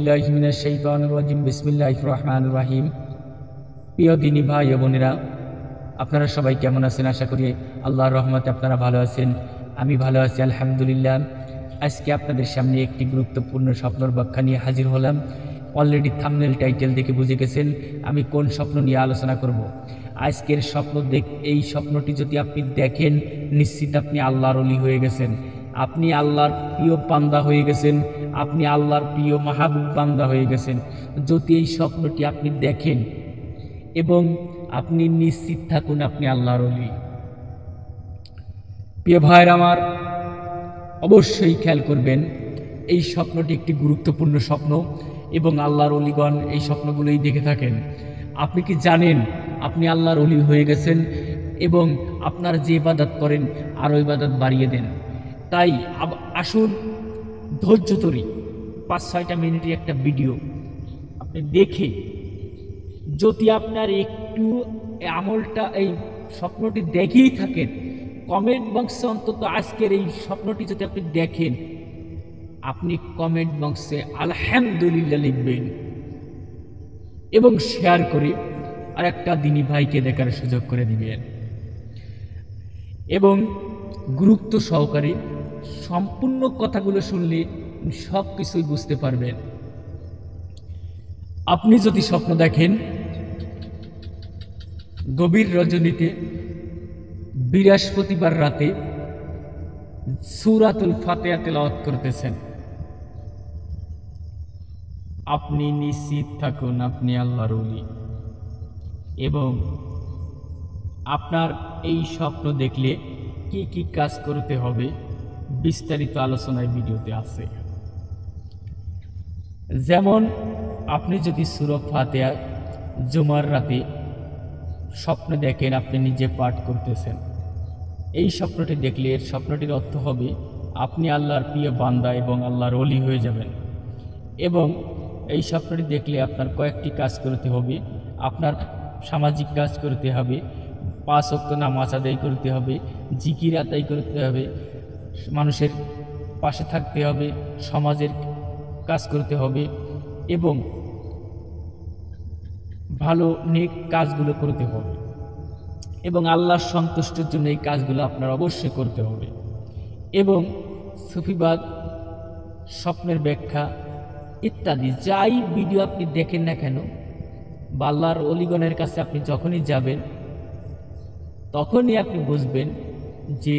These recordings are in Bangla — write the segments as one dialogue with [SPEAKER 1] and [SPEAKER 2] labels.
[SPEAKER 1] বিল্লাহি মিনাশ শাইতানির রাজিম। বিসমিল্লাহির রহমানির রহিম। প্রিয় দিনী ভাই ও বোনেরা, আপনারা সবাই কেমন আছেন? আশা করি আল্লাহর রহমতে আপনারা ভালো আছেন। আমি ভালো আছি আলহামদুলিল্লাহ। আজকে আপনাদের সামনে একটি গুরুত্বপূর্ণ স্বপ্নের ব্যাখ্যা নিয়ে হাজির হলাম। অলরেডি থাম্বনেল টাইটেল দেখে বুঝে গেছেন আমি কোন স্বপ্ন নিয়ে আলোচনা করব। আজকের এই স্বপ্নটি যদি আপনি দেখেন, নিশ্চিত আপনি আল্লাহর ওলি হয়ে গেছেন, আপনি আল্লাহর প্রিয় বান্দা হয়ে গেছেন, আপনি আল্লাহর প্রিয় মাহবুব বান্দা হয়ে গেছেন যদি এই স্বপ্নটি আপনি দেখেন, এবং আপনি নিশ্চিত থাকুন আপনি আল্লাহর ওলি। প্রিয় ভাইরা আমার, অবশ্যই খেয়াল করবেন, এই স্বপ্নটি একটি গুরুত্বপূর্ণ স্বপ্ন এবং আল্লাহর ওলিগণ এই স্বপ্নগুলোই দেখে থাকেন। আপনি কি জানেন আপনি আল্লাহর ওলি হয়ে গেছেন এবং আপনার যে ইবাদত করেন আরও ইবাদত বাড়িয়ে দেন? তাই আসুন ধৈর্য ধরে 5-6টা মিনিটের একটা ভিডিও আপনি দেখে যদি আপনার একটু আমলটা এই স্বপ্নটি দেখেই থাকেন, কমেন্ট বক্সে অন্তত আজকের এই স্বপ্নটি যদি আপনি দেখেন, আপনি কমেন্ট বক্সে আলহামদুলিল্লাহ লিখবেন এবং শেয়ার করে আর একটা দিনী ভাইকে দেখার সুযোগ করে দিবেন এবং গুরুত্ব সহকারে সম্পূর্ণ কথাগুলো শুনলে সব কিছুই বুঝতে পারবেন। আপনি যদি স্বপ্ন দেখেন গভীর রজনীতে বৃহস্পতিবার রাতে সূরাতুল ফাতিহা তেলাওয়াত করতেছেন, আপনি নিশ্চিত থাকুন আপনি আল্লাহর ওলি। এবং আপনার এই স্বপ্ন দেখলে কি কি কাজ করতে হবে বিস্তারিত আলোচনায় ভিডিওতে আছে। যেমন আপনি যদি সূরা ফাতিহা জুমার রাতে স্বপ্ন দেখেন আপনি নিজে পাঠ করতেছেন, এই স্বপ্নটি দেখলে এর স্বপ্নটির অর্থ হবে আপনি আল্লাহর প্রিয় বান্দা এবং আল্লাহর ওলি হয়ে যাবেন। এবং এই স্বপ্নটি দেখলে আপনার কয়েকটি কাজ করতে হবে। আপনার সামাজিক কাজ করতে হবে, 5 ওয়াক্ত নামাজ আদায় করতে হবে, জিকির আদায় করতে হবে, মানুষের পাশে থাকতে হবে, সমাজের কাজ করতে হবে এবং ভালো নেক কাজগুলো করতে হবে এবং আল্লাহর সন্তুষ্টির জন্য এই কাজগুলো আপনার অবশ্যই করতে হবে। এবং সুফিবাদ, স্বপ্নের ব্যাখ্যা ইত্যাদি যাই ভিডিও আপনি দেখেন না কেন, বা আল্লাহর অলিগণের কাছে আপনি যখনই যাবেন তখনই আপনি বুঝবেন যে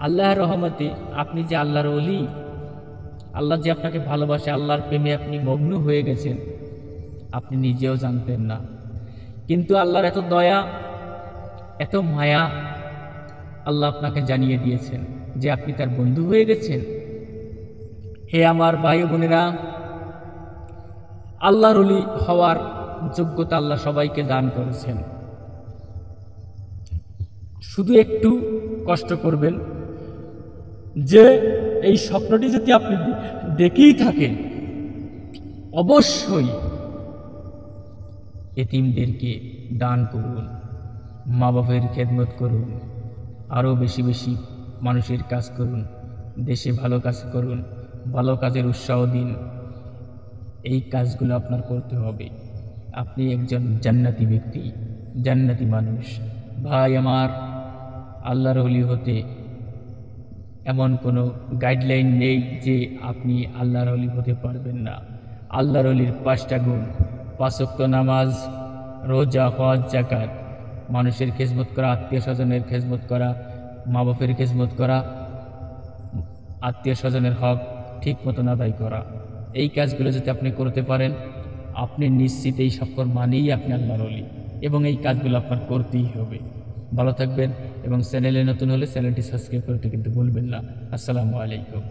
[SPEAKER 1] আল্লাহর রহমতে আপনি যে আল্লাহর ওলি, আল্লাহ যে আপনাকে ভালোবাসে, আল্লাহর প্রেমে আপনি মগ্ন হয়ে গেছেন, আপনি নিজেও জানতেন না। কিন্তু আল্লাহর এত দয়া, এত মায়া, আল্লাহ আপনাকে জানিয়ে দিয়েছেন যে আপনি তার বন্ধু হয়ে গেছেন। হে আমার ভাই বোনেরা, আল্লাহর ওলি হওয়ার যোগ্যতা আল্লাহ সবাইকে দান করেছেন। শুধু একটু কষ্ট করবেন যে এই স্বপ্নটি যদি আপনি দেখেই থাকেন, অবশ্যই এতিমদেরকে দান করুন, মা বাবার খেদমত করুন, আরও বেশি বেশি মানুষের কাজ করুন, দেশে ভালো কাজ করুন, ভালো কাজের উৎসাহ দিন। এই কাজগুলো আপনার করতে হবে। আপনি একজন জান্নাতি ব্যক্তি, জান্নাতি মানুষ। ভাই আমার, আল্লাহর ওলি হতে এমন কোনো গাইডলাইন নেই যে আপনি আল্লাহর ওলি হতে পারবেন না। আল্লাহর ওলির 5টা গুণ: 5 ওয়াক্ত নামাজ, রোজা, হজ, যাকাত, মানুষের খেজমত করা, আত্মীয় স্বজনের খেজমত করা, মা বাপের খেজমত করা, আত্মীয় স্বজনের হক ঠিক মতন আদায় করা। এই কাজগুলো যদি আপনি করতে পারেন, আপনি নিশ্চিত এই সফর মানেই আপনি আল্লাহর ওলি এবং এই কাজগুলো আপনার করতেই হবে। ভালো থাকবেন এবং চ্যানেলে নতুন হলে চ্যানেলটি সাবস্ক্রাইব করতে কিন্তু ভুলবেন না। আসসালামু আলাইকুম।